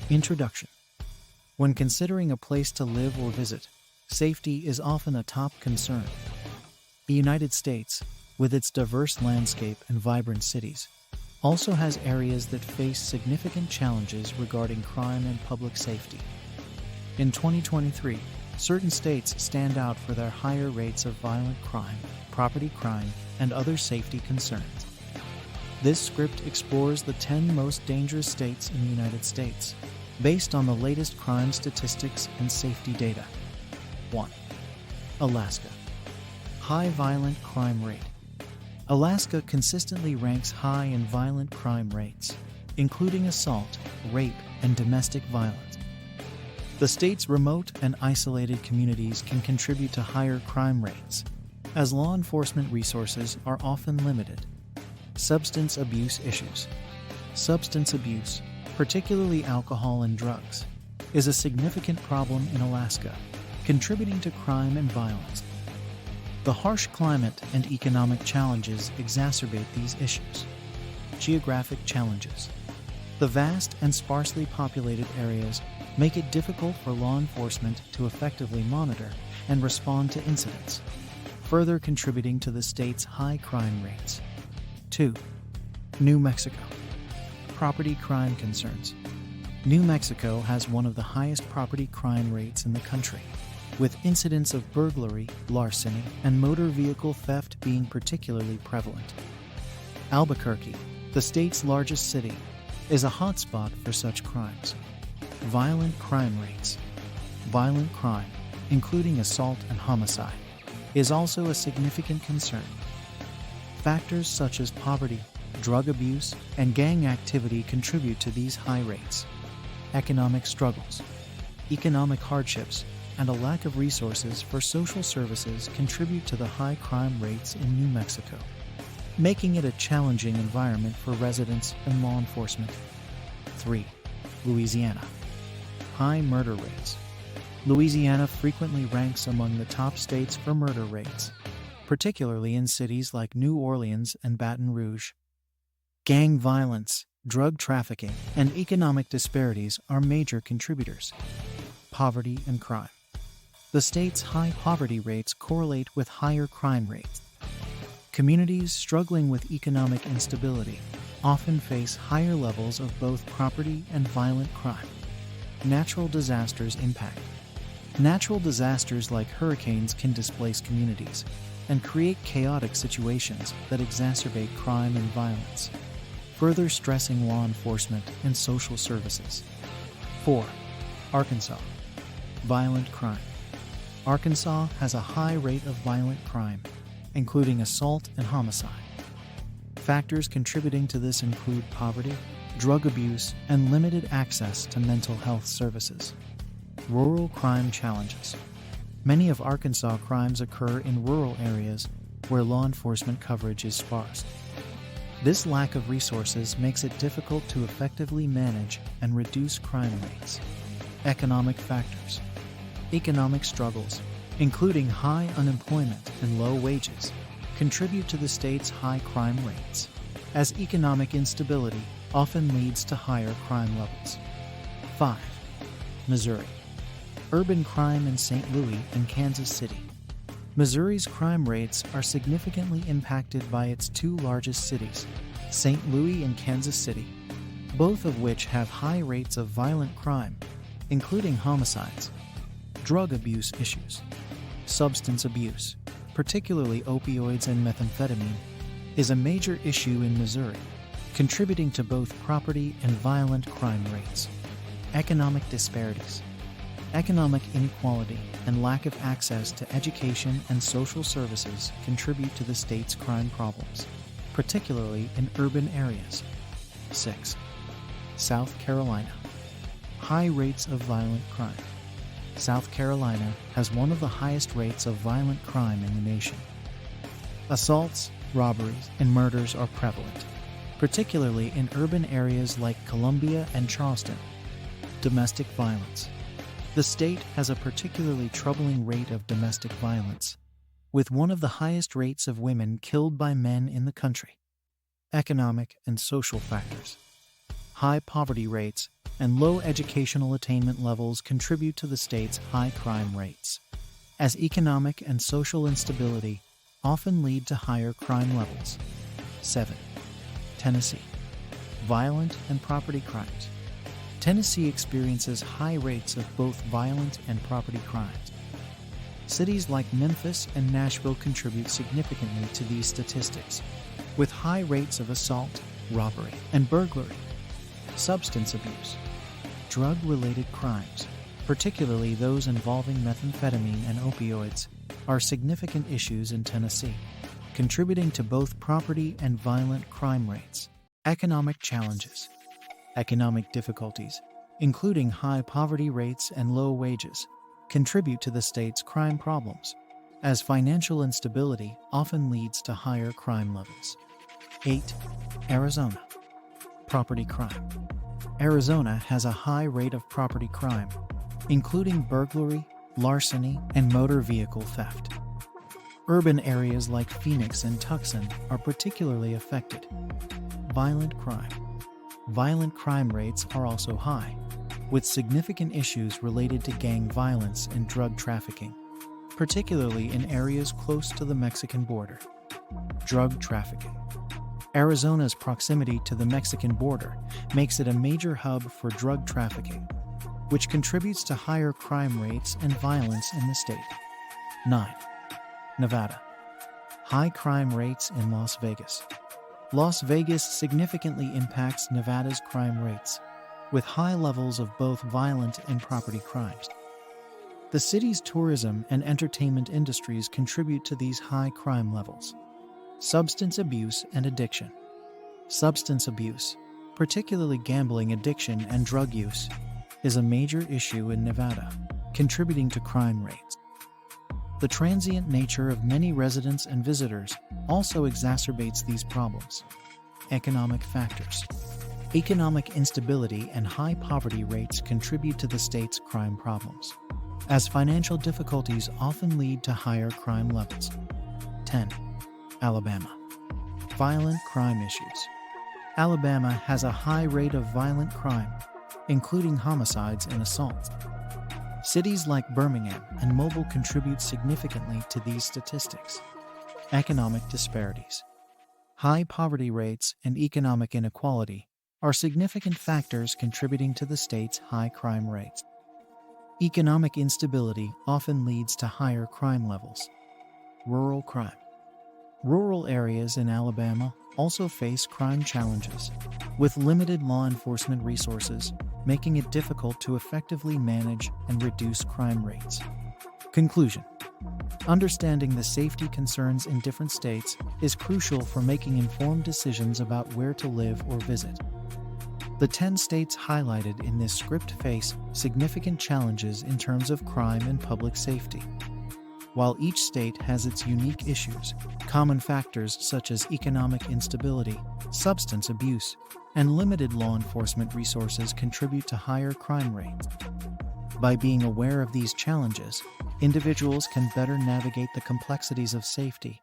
Introduction. When considering a place to live or visit, safety is often a top concern. The United States, with its diverse landscape and vibrant cities, also has areas that face significant challenges regarding crime and public safety. In 2023, certain states stand out for their higher rates of violent crime, property crime, and other safety concerns. This script explores the 10 most dangerous states in the United States, based on the latest crime statistics and safety data. 1. Alaska. High violent crime rate. Alaska consistently ranks high in violent crime rates, including assault, rape, and domestic violence. The state's remote and isolated communities can contribute to higher crime rates, as law enforcement resources are often limited. Substance abuse issues. Substance abuse, particularly alcohol and drugs, is a significant problem in Alaska, contributing to crime and violence. The harsh climate and economic challenges exacerbate these issues. Geographic challenges. The vast and sparsely populated areas make it difficult for law enforcement to effectively monitor and respond to incidents, further contributing to the state's high crime rates. 2. New Mexico. Property crime concerns. New Mexico has one of the highest property crime rates in the country, with incidents of burglary, larceny, and motor vehicle theft being particularly prevalent. Albuquerque, the state's largest city, is a hotspot for such crimes. Violent crime rates. Violent crime, including assault and homicide, is also a significant concern. Factors such as poverty, drug abuse, and gang activity contribute to these high rates. Economic struggles. Economic hardships and a lack of resources for social services contribute to the high crime rates in New Mexico, making it a challenging environment for residents and law enforcement. 3. Louisiana. High murder rates. Louisiana frequently ranks among the top states for murder rates, particularly in cities like New Orleans and Baton Rouge. Gang violence, drug trafficking, and economic disparities are major contributors. Poverty and crime. The state's high poverty rates correlate with higher crime rates. Communities struggling with economic instability often face higher levels of both property and violent crime. Natural disasters impact. Natural disasters like hurricanes can displace communities and create chaotic situations that exacerbate crime and violence, further stressing law enforcement and social services. 4. Arkansas. Violent crime. Arkansas has a high rate of violent crime, including assault and homicide. Factors contributing to this include poverty, drug abuse, and limited access to mental health services. Rural crime challenges. Many of Arkansas crimes occur in rural areas where law enforcement coverage is sparse. This lack of resources makes it difficult to effectively manage and reduce crime rates. Economic factors. Economic struggles, including high unemployment and low wages, contribute to the state's high crime rates, as economic instability often leads to higher crime levels. 5. Missouri. Urban crime in St. Louis and Kansas City. Missouri's crime rates are significantly impacted by its two largest cities, St. Louis and Kansas City, both of which have high rates of violent crime, including homicides. Drug abuse issues. Substance abuse, particularly opioids and methamphetamine, is a major issue in Missouri, contributing to both property and violent crime rates. Economic disparities. Economic inequality and lack of access to education and social services contribute to the state's crime problems, particularly in urban areas. 6. South Carolina. High rates of violent crime. South Carolina has one of the highest rates of violent crime in the nation. Assaults, robberies, and murders are prevalent, particularly in urban areas like Columbia and Charleston. Domestic violence. The state has a particularly troubling rate of domestic violence, with one of the highest rates of women killed by men in the country. Economic and social factors. High poverty rates and low educational attainment levels contribute to the state's high crime rates, as economic and social instability often lead to higher crime levels. 7. Tennessee. Violent and property crimes. Tennessee experiences high rates of both violent and property crimes. Cities like Memphis and Nashville contribute significantly to these statistics, with high rates of assault, robbery, and burglary. Substance abuse. Drug-related crimes, particularly those involving methamphetamine and opioids, are significant issues in Tennessee, contributing to both property and violent crime rates. Economic challenges. Economic difficulties, including high poverty rates and low wages, contribute to the state's crime problems, as financial instability often leads to higher crime levels. 8. Arizona. Property crime. Arizona has a high rate of property crime, including burglary, larceny, and motor vehicle theft. Urban areas like Phoenix and Tucson are particularly affected. Violent crime. Violent crime rates are also high, with significant issues related to gang violence and drug trafficking, particularly in areas close to the Mexican border. Drug trafficking. Arizona's proximity to the Mexican border makes it a major hub for drug trafficking, which contributes to higher crime rates and violence in the state. 9. Nevada. High crime rates in Las Vegas. Las Vegas significantly impacts Nevada's crime rates, with high levels of both violent and property crimes. The city's tourism and entertainment industries contribute to these high crime levels. Substance abuse and addiction. Substance abuse, particularly gambling addiction and drug use, is a major issue in Nevada, contributing to crime rates. The transient nature of many residents and visitors also exacerbates these problems. Economic factors. Economic instability and high poverty rates contribute to the state's crime problems, as financial difficulties often lead to higher crime levels. 10. Alabama. Violent crime issues. Alabama has a high rate of violent crime, including homicides and assaults. Cities like Birmingham and Mobile contribute significantly to these statistics. Economic disparities. High poverty rates and economic inequality are significant factors contributing to the state's high crime rates. Economic instability often leads to higher crime levels. Rural crime. Rural areas in Alabama also face crime challenges, with limited law enforcement resources, making it difficult to effectively manage and reduce crime rates. Conclusion. Understanding the safety concerns in different states is crucial for making informed decisions about where to live or visit. The 10 states highlighted in this script face significant challenges in terms of crime and public safety. While each state has its unique issues, common factors such as economic instability, substance abuse, and limited law enforcement resources contribute to higher crime rates. By being aware of these challenges, individuals can better navigate the complexities of safety